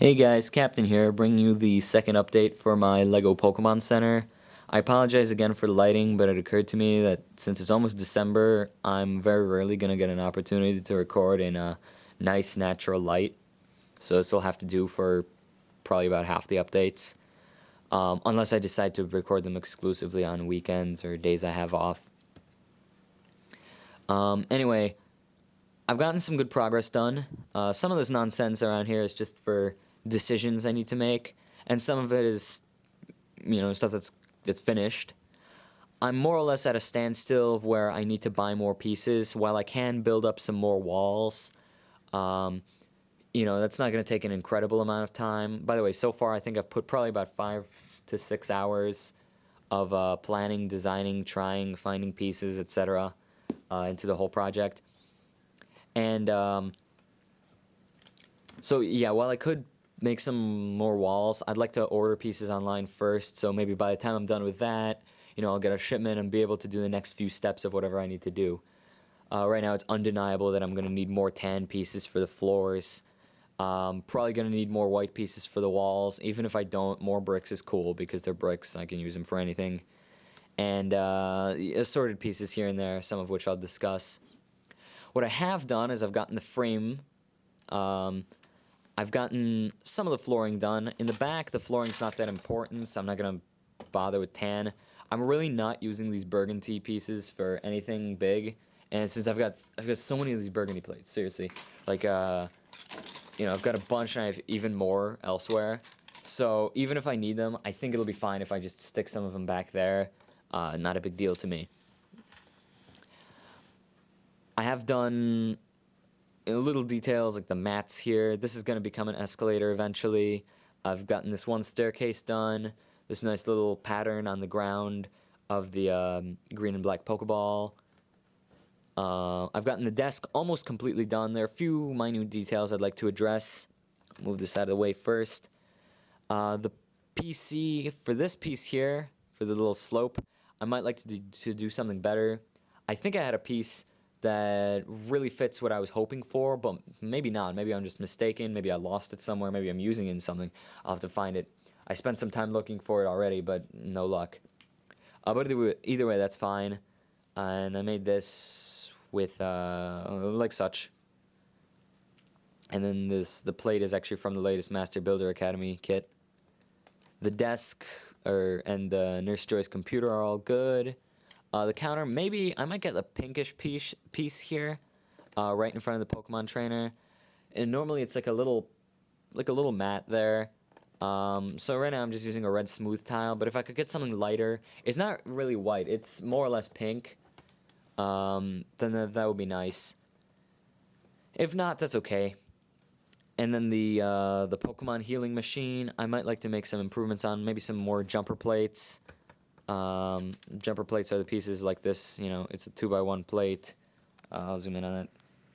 Hey guys, Captain here, bringing you the second update for my LEGO Pokemon Center. I apologize again for the lighting, but it occurred to me that since it's almost December, I'm very rarely going to get an opportunity to record in a nice natural light. So this will have to do for probably about half the updates. Unless I decide to record them exclusively on weekends or days I have off. Anyway, I've gotten some good progress done. Some of this nonsense around here is just for decisions I need to make, and some of it is, stuff that's finished. I'm more or less at a standstill of where I need to buy more pieces. While I can build up some more walls, that's not going to take an incredible amount of time. By the way, so far I think I've put probably about 5 to 6 hours of planning, designing, trying, finding pieces, etc. Into the whole project. And so yeah, while I could make some more walls, I'd like to order pieces online first, so maybe by the time I'm done with that, I'll get a shipment and be able to do the next few steps of whatever I need to do. Right now it's undeniable that I'm going to need more tan pieces for the floors. Probably going to need more white pieces for the walls. Even if I don't, more bricks is cool because they're bricks. I can use them for anything. And assorted pieces here and there, some of which I'll discuss. What I have done is I've gotten the frame. I've gotten some of the flooring done. In the back, the flooring's not that important, so I'm not going to bother with tan. I'm really not using these burgundy pieces for anything big. And since I've got so many of these burgundy plates, seriously. Like, I've got a bunch and I have even more elsewhere. So even if I need them, I think it'll be fine if I just stick some of them back there. Not a big deal to me. I have done little details like the mats here. This is going to become an escalator eventually. I've gotten this one staircase done. This nice little pattern on the ground of the green and black Pokeball. I've gotten the desk almost completely done. There are a few minute details I'd like to address. Move this out of the way first. The PC, for this piece here, for the little slope, I might like to do something better. I think I had a piece that really fits what I was hoping for, but maybe not. Maybe I'm just mistaken. Maybe I lost it somewhere. Maybe I'm using it in something. I'll have to find it. I spent some time looking for it already, but no luck. But either way, that's fine. And I made this with, like such. And then the plate is actually from the latest Master Builder Academy kit. The desk and the Nurse Joy's computer are all good. The counter, maybe I might get a pinkish piece here, right in front of the Pokemon trainer. And normally it's like a little mat there. So right now I'm just using a red smooth tile, but if I could get something lighter, it's not really white, it's more or less pink, then that would be nice. If not, that's okay. And then the Pokemon healing machine, I might like to make some improvements on, maybe some more jumper plates. Jumper plates are the pieces like this, it's a 2x1 plate. I'll zoom in on it.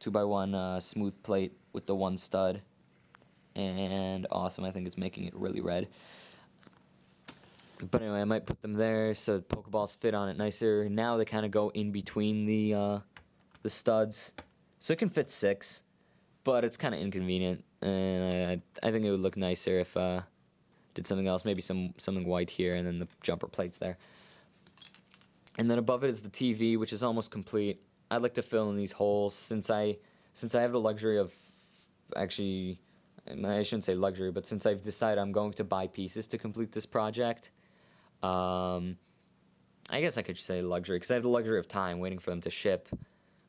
2x1 smooth plate with the one stud. And awesome, I think it's making it really red. But anyway, I might put them there so the Pokeballs fit on it nicer. Now they kind of go in between the studs. So it can fit 6, but it's kind of inconvenient. And I think it would look nicer if did something else, maybe something white here, and then the jumper plates there. And then above it is the TV, which is almost complete. I'd like to fill in these holes since I have the luxury of, actually, I shouldn't say luxury, but since I've decided I'm going to buy pieces to complete this project, I guess I could say luxury, because I have the luxury of time waiting for them to ship.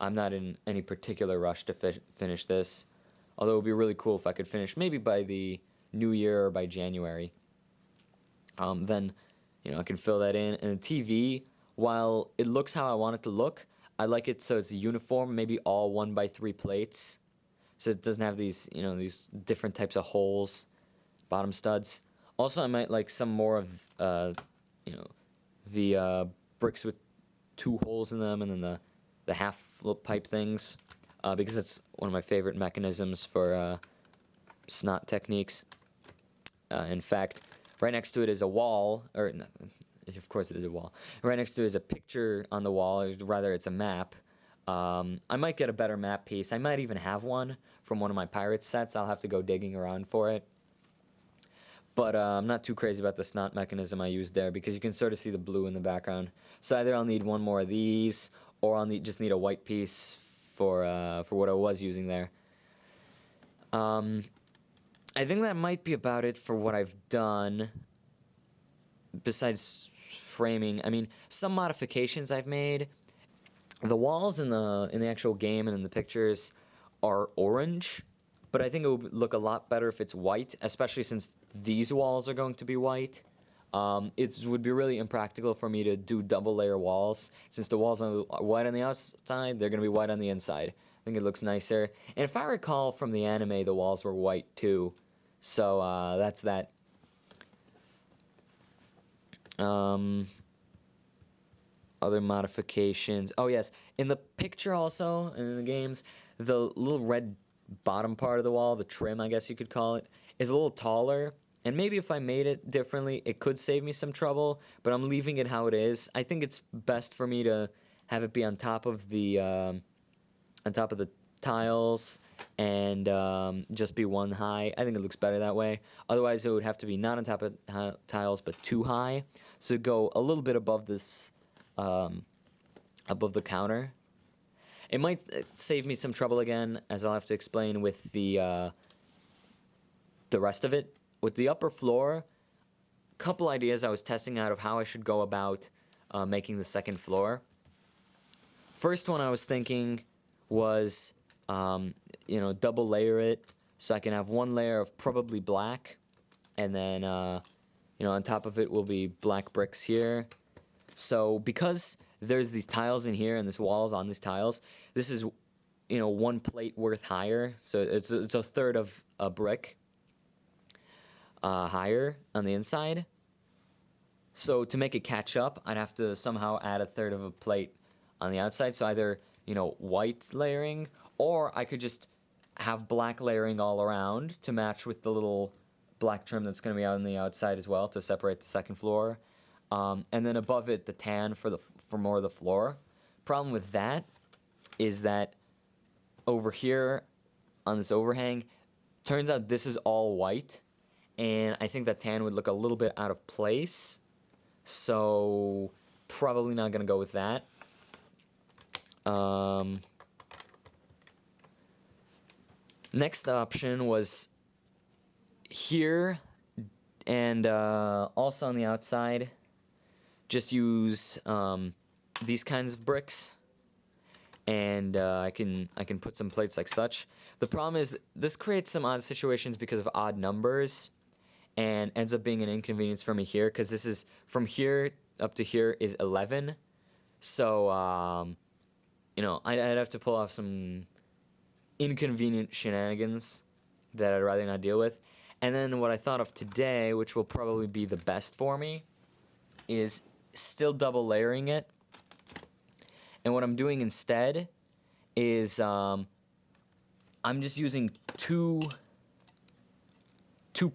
I'm not in any particular rush to finish this, although it would be really cool if I could finish maybe by the New Year or by January. Then, I can fill that in. And the TV, while it looks how I want it to look, I like it so it's uniform, maybe all 1x3 plates. So it doesn't have these, these different types of holes, bottom studs. Also, I might like some more of, the bricks with 2 holes in them, and then the half pipe things, because it's one of my favorite mechanisms for snot techniques. In fact, right next to it is a wall, or no, of course it is a wall. Right next to it is a picture on the wall, or rather it's a map. I might get a better map piece. I might even have one from one of my Pirates sets. I'll have to go digging around for it. But I'm not too crazy about the snot mechanism I used there because you can sort of see the blue in the background. So either I'll need one more of these, or I'll just need a white piece for what I was using there. I think that might be about it for what I've done. Besides framing, I mean, some modifications I've made. The walls in the actual game and in the pictures are orange, but I think it would look a lot better if it's white, especially since these walls are going to be white. It would be really impractical for me to do double layer walls. Since the walls are white on the outside, they're going to be white on the inside. I think it looks nicer. And if I recall from the anime, the walls were white too. So that's that. Other modifications. Oh yes, in the picture also, in the games, the little red bottom part of the wall, the trim I guess you could call it, is a little taller. And maybe if I made it differently, it could save me some trouble, but I'm leaving it how it is. I think it's best for me to have it be on top of the tiles and just be one high. I think it looks better that way. Otherwise, it would have to be not on top of tiles, but too high. So go a little bit above this, above the counter. It might save me some trouble again, as I'll have to explain with the rest of it. With the upper floor, a couple ideas I was testing out of how I should go about making the second floor. First one I was thinking was, double layer it so I can have one layer of probably black, and then, on top of it will be black bricks here. So because there's these tiles in here and this wall is on these tiles, this is, one plate worth higher. So it's a third of a brick higher on the inside. So to make it catch up, I'd have to somehow add a third of a plate on the outside. So either, white layering, or I could just have black layering all around to match with the little black trim that's going to be on the outside as well to separate the second floor. And then above it, the tan for more of the floor. Problem with that is that over here on this overhang, turns out this is all white, and I think that tan would look a little bit out of place. So probably not going to go with that. Next option was here, and also on the outside, just use these kinds of bricks, and I can put some plates like such. The problem is this creates some odd situations because of odd numbers, and ends up being an inconvenience for me here, because this is from here up to here is 11. So I'd have to pull off some inconvenient shenanigans that I'd rather not deal with. And then what I thought of today, which will probably be the best for me, is still double layering it. And what I'm doing instead is I'm just using two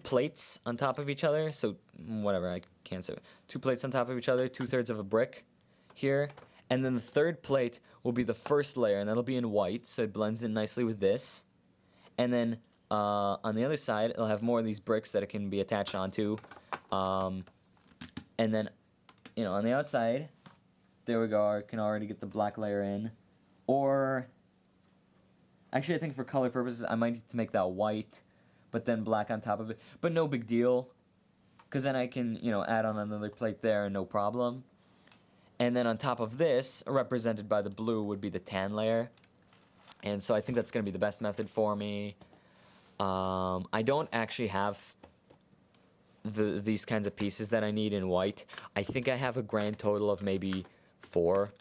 plates on top of each other. So whatever, I can't say. 2 plates on top of each other, 2/3 of a brick here. And then the third plate will be the first layer, and that'll be in white, so it blends in nicely with this. And then on the other side, it'll have more of these bricks that it can be attached onto. And then, on the outside, there we go, I can already get the black layer in. Or, actually I think for color purposes, I might need to make that white, but then black on top of it. But no big deal, because then I can, add on another plate there, no problem. And then on top of this, represented by the blue, would be the tan layer. And so I think that's going to be the best method for me. I don't actually have these kinds of pieces that I need in white. I think I have a grand total of maybe 4,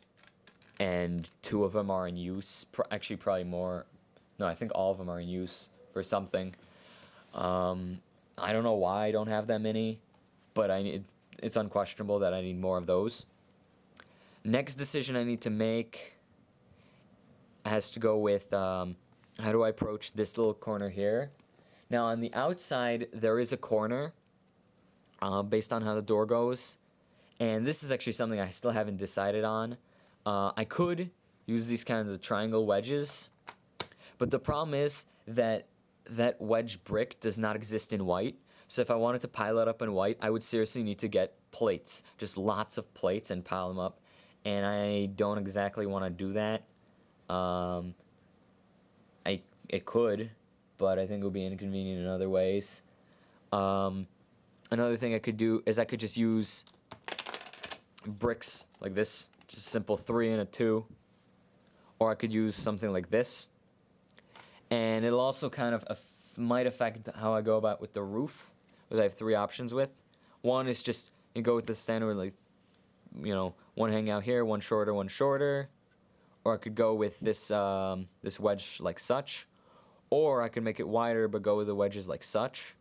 and 2 of them are in use. Actually, probably more. No, I think all of them are in use for something. I don't know why I don't have that many, but it's unquestionable that I need more of those. Next decision I need to make has to go with how do I approach this little corner here. Now on the outside there is a corner based on how the door goes, and this is actually something I still haven't decided on. I could use these kinds of triangle wedges, but the problem is that that wedge brick does not exist in white. So if I wanted to pile it up in white, I would seriously need to get plates, just lots of plates, and pile them up. And I don't exactly want to do that. It could, but I think it would be inconvenient in other ways. Another thing I could do is I could just use bricks like this, just a simple 3 and a 2, or I could use something like this. And it'll also kind of might affect how I go about with the roof, because I have 3 options with. One is just you go with the standard, like, you know, one hang out here, one shorter, or I could go with this this wedge like such, or I could make it wider but go with the wedges like such.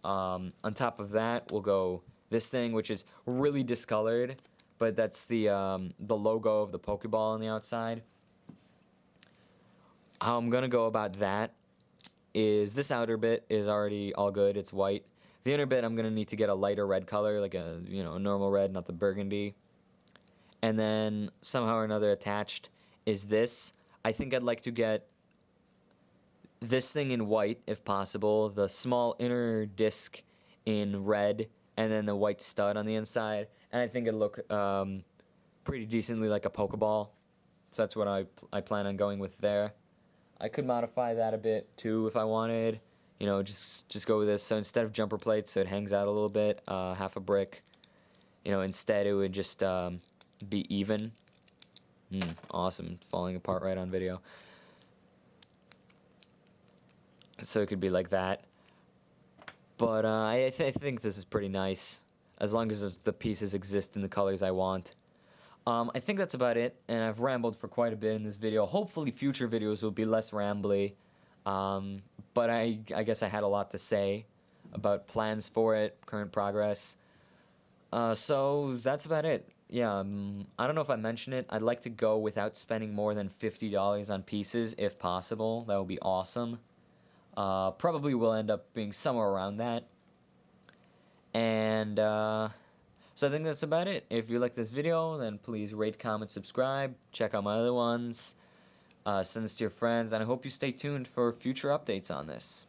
On top of that, we'll go this thing, which is really discolored, but that's the logo of the Pokeball on the outside. How I'm gonna go about that is this outer bit is already all good, it's white. The inner bit I'm gonna need to get a lighter red color, like a a normal red, not the burgundy. And then somehow or another attached is this. I think I'd like to get this thing in white if possible, the small inner disc in red, and then the white stud on the inside. And I think it'd look pretty decently like a Pokeball. So that's what I plan on going with there. I could modify that a bit too if I wanted. Just go with this. So instead of jumper plates, so it hangs out a little bit, half a brick. Instead it would just be even. Awesome, falling apart right on video. So it could be like that. But I think this is pretty nice, as long as the pieces exist in the colors I want. I think that's about it, and I've rambled for quite a bit in this video. Hopefully future videos will be less rambly, but I guess I had a lot to say about plans for it, current progress. So that's about it. Yeah, I don't know if I mentioned it. I'd like to go without spending more than $50 on pieces, if possible. That would be awesome. Probably will end up being somewhere around that. And so I think that's about it. If you like this video, then please rate, comment, subscribe. Check out my other ones. Send this to your friends. And I hope you stay tuned for future updates on this.